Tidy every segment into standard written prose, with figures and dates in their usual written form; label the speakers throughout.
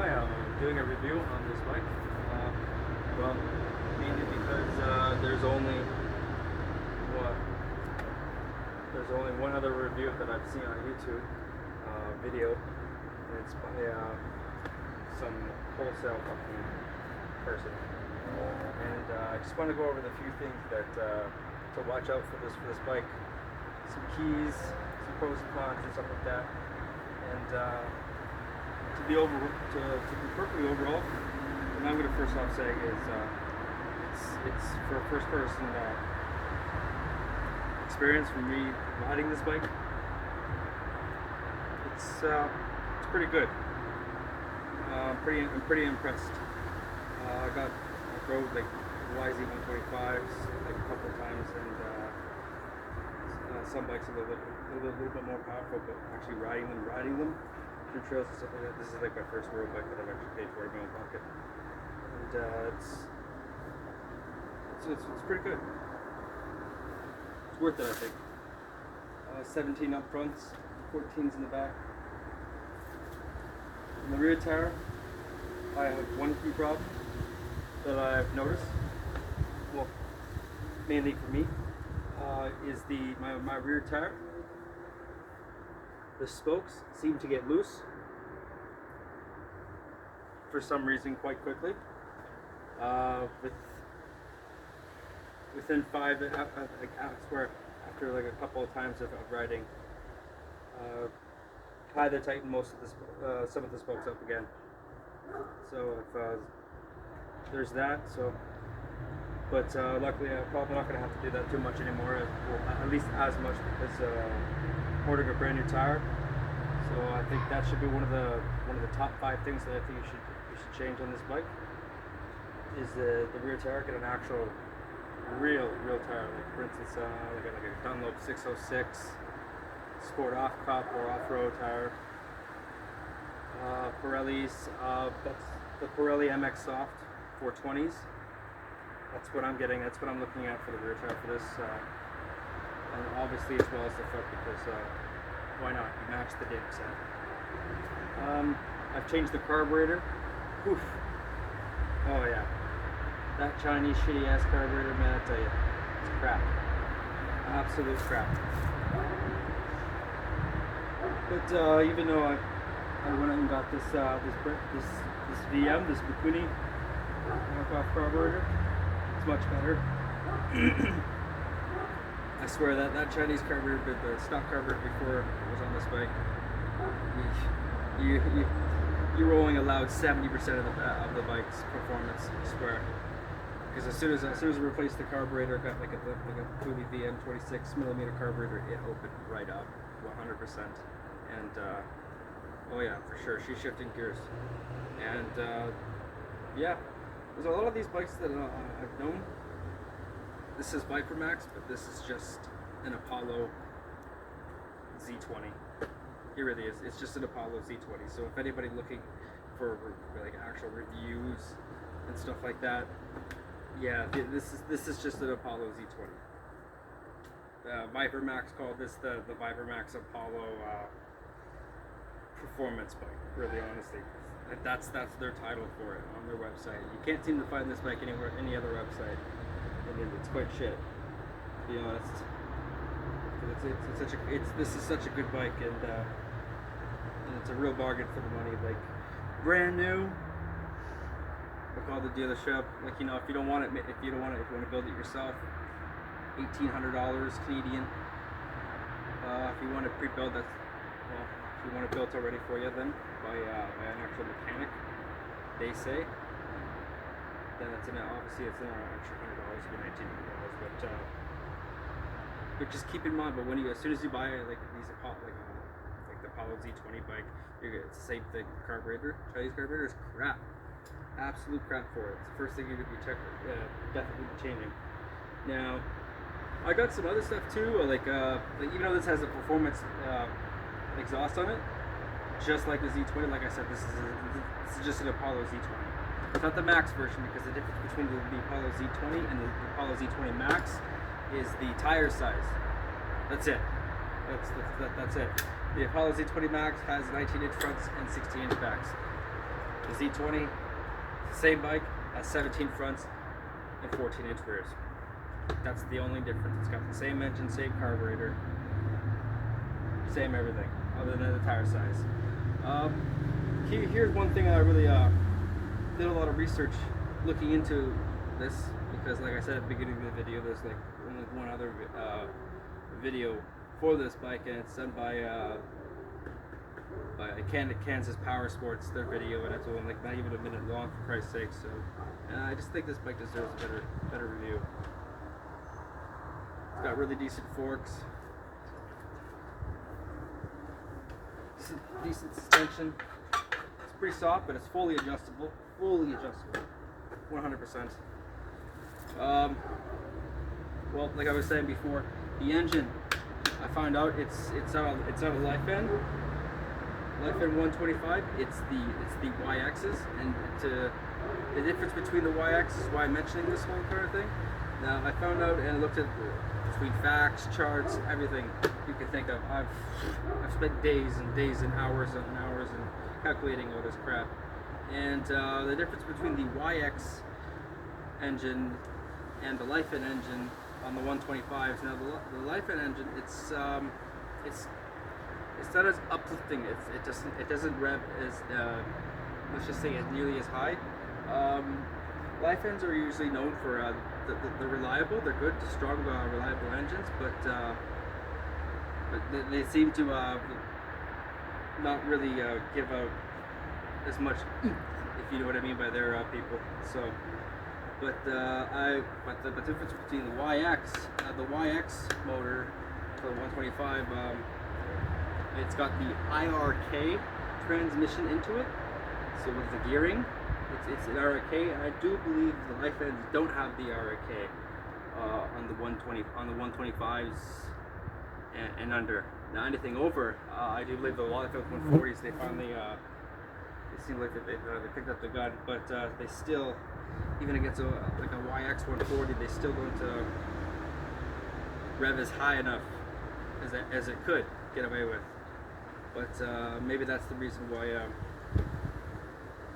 Speaker 1: Hi, I'm doing a review on this bike. Well, mainly because there's only one other review that I've seen on YouTube video, and it's by some wholesale company person. And I just want to go over the few things that to watch out for this bike, some keys, some pros and cons, and stuff like that. And to be perfectly overall, what I'm going to first off say is it's for a first person experience for me riding this bike. It's pretty good. I'm pretty impressed. I rode like YZ125s like a couple of times, and some bikes a little bit more powerful, but actually riding them through trails and stuff like that. This is like my first road bike that I've actually paid for in my own pocket, and it's pretty good. It's worth it, I think. 17 up fronts, 14s in the back. In the rear tire, I have one key problem that I've noticed. Well, mainly for me, is my rear tire. The spokes seem to get loose for some reason quite quickly. Within I swear, after like a couple of times of riding, I had to tighten some of the spokes up again. So if there's that. But luckily, I'm probably not going to have to do that too much anymore. Well, at least as much, because I'm ordering a brand new tire. So I think that should be one of the top 5 things that I think you should change on this bike. Is the rear tire. Get an actual real tire. Like for instance, like a Dunlop 606 Sport Off Cup or off-road tire. Pirelli's. That's the Pirelli MX Soft 420s. That's what I'm getting. That's what I'm looking at for the rear tire for this. And obviously as well as the front, because why not? You match the damn set. I've changed the carburetor. Oof. Oh yeah. That Chinese shitty ass carburetor, man, I tell you, it's crap. Absolute crap. But even though I went out and got this VM, this Bikuni knockoff carburetor, it's much better. I swear that Chinese carburetor, the stock carburetor before it was on this bike, you're rolling a loud 70% of the bike's performance. I swear. Because as soon as I replaced the carburetor, got like a Bikuni VM 26mm carburetor, it opened right up, 100%. And oh yeah, for sure, she's shifting gears. And yeah, there's a lot of these bikes that I've known. This is vipermax, but this is just an Apollo Z20. It really is. It's just an Apollo Z20. So if anybody looking for like actual reviews and stuff like that, yeah, this is just an Apollo Z20. Vipermax called this the Vipermax Apollo performance bike. Really, honestly, that's their title for it on their website. You can't seem to find this bike anywhere, any other website. I mean, it's quite shit, to be honest. This is such a good bike, and it's a real bargain for the money. Like brand new. I call the dealership. Like, you know, if you want to build it yourself, $1,800 Canadian. If you want it pre-built, if you want it built already for you, then by an actual mechanic, they say. Then obviously it's an extra $100, or $1,900. But just keep in mind, as soon as you buy like these like the Apollo Z20 bike, it's the same thing. Carburetor, Chinese carburetor is crap. Absolute crap for it. It's the first thing you're going to be definitely changing. Now, I got some other stuff too, like even though this has a performance exhaust on it, just like the Z20. Like I said, this is just an Apollo Z20. It's not the Max version, because the difference between the Apollo Z20 and the Apollo Z20 Max is the tire size. That's it. That's it. The Apollo Z20 Max has 19-inch fronts and 16-inch backs. The Z20, same bike, has 17 fronts and 14-inch rears. That's the only difference. It's got the same engine, same carburetor, same everything, other than the tire size. Here's one thing I really did a lot of research looking into this, because like I said at the beginning of the video, there's like only one other video for this bike, and it's done by Kansas Power Sports, their video, and it's only like not even a minute long, for Christ's sake. So I just think this bike deserves a better review. It's got really decent forks, decent suspension. It's pretty soft, but it's fully adjustable. 100%. Well, like I was saying before, the engine, I found out it's out of Life End 125. It's the Y-axis, and the difference between the Y-axis is why I'm mentioning this whole kind of thing. Now I found out and looked at between facts, charts, everything you can think of. I've spent days and days and hours and calculating all this crap. And the difference between the YX engine and the Life End engine on the 125s. Now the Life End engine, it's not as uplifting. It doesn't rev as let's just say as nearly as high. Life Ends are usually known for they're reliable. They're good, strong, reliable engines, but they seem to not really give out as much, if you know what I mean by their people. So, but the difference between the YX motor for the 125, it's got the IRK transmission into it. So with the gearing, it's an RK. I do believe the Life Ends don't have the RK on the 125s and under. Now anything over, I do believe the Life End 140s, they finally it seems like they picked up the gun, but they still, even against like a YX 140, they still don't rev as high enough as it could get away with. But maybe that's the reason why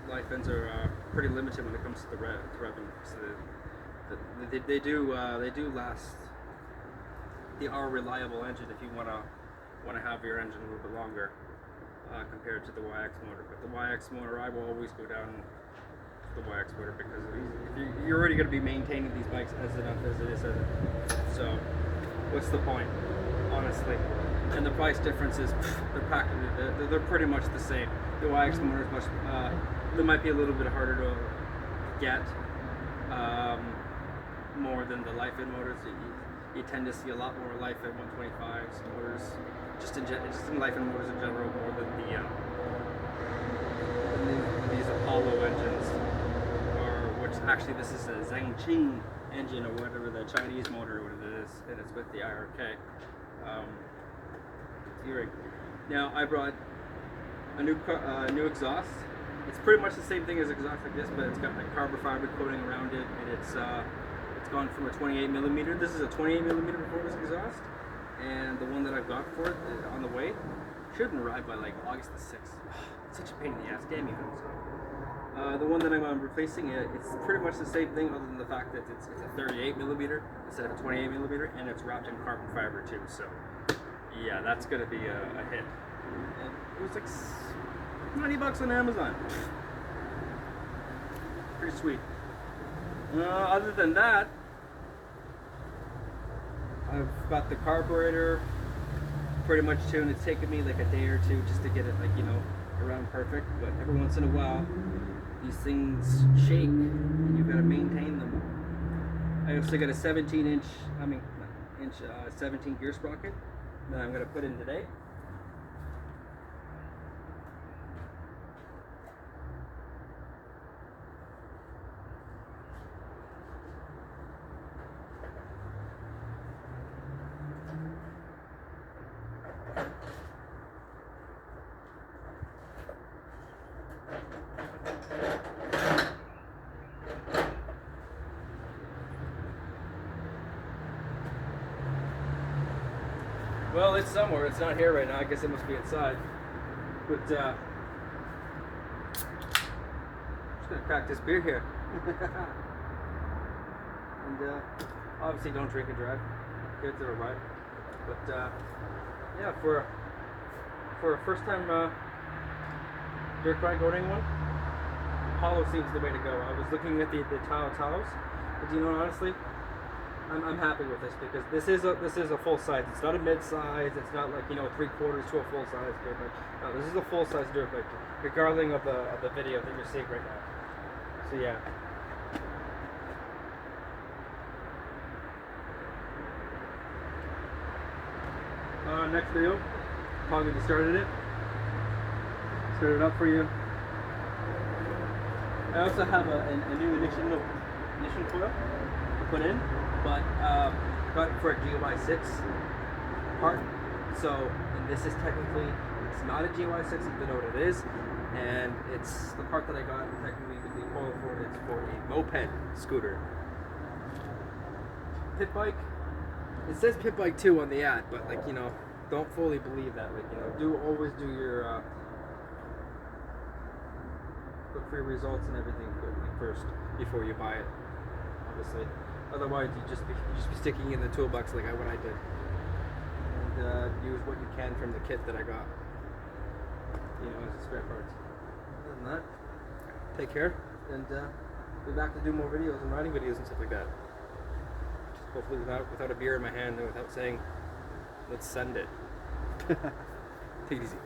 Speaker 1: Life Ends are pretty limited when it comes to the revving. So they do last. They are a reliable engine if you want to have your engine a little bit longer compared to the YX motor. But the YX motor, I will always go down to the YX motor, because you're already going to be maintaining these bikes as enough as it is. So what's the point, honestly? And the price difference is they're pretty much the same. The YX motor is much they might be a little bit harder to get more than the Life End motors. You tend to see a lot more Life End 125s motors, just in Life End motors in general, more than these Apollo engines, or which actually this is a Zhangqing engine, or whatever, the Chinese motor, what it is, and it's with the IRK. Now I brought a new exhaust. It's pretty much the same thing as exhaust like this, but it's got like carbon fiber coating around it, and it's gone from a 28mm. This is a 28mm performance exhaust, and the one that I've got for it on the way shouldn't arrive by like August the 6th. It's such a pain in the ass, damn you. The one that I'm replacing, it's pretty much the same thing, other than the fact that it's a 38mm instead of a 28mm, and it's wrapped in carbon fiber too. So yeah, that's gonna be a hit. And it was like $90 on Amazon. Pretty sweet. Other than that, I've got the carburetor pretty much tuned. It's taken me like a day or two just to get it, like, you know, around perfect. But every once in a while, these things shake, and you've got to maintain them. I also got a 17 gear sprocket that I'm going to put in today. Well, it's somewhere. It's not here right now. I guess it must be inside. But just gonna crack this beer here. And obviously don't drink and drive. Kids are right. But yeah, for a first time dirt bike owning one, Apollo seems the way to go. I was looking at the Taos, but you know, honestly, I'm happy with this because this is a full size. It's not a mid size. It's not like, you know, 3/4 to a full size dirt bike. No, this is a full size dirt bike, regardless of the video that you're seeing right now. So yeah. Next video, probably just started it up for you. I also have a new ignition coil to put in, but got it for a GY6 part. So, and this is technically, it's not a GY6, even though it is, and it's the part that I got technically the coil for. It's for a moped scooter. Pit bike. It says pit bike 2 on the ad, but like, you know, don't fully believe that. Like, you know, always do your look for your results and everything first before you buy it. Obviously, otherwise you just be sticking in the toolbox like what I did, and use what you can from the kit that I got. You know, as a spare parts. Other than that, take care, and be back to do more videos and riding videos and stuff like that. Hopefully without a beer in my hand and without saying, let's send it. Take it easy.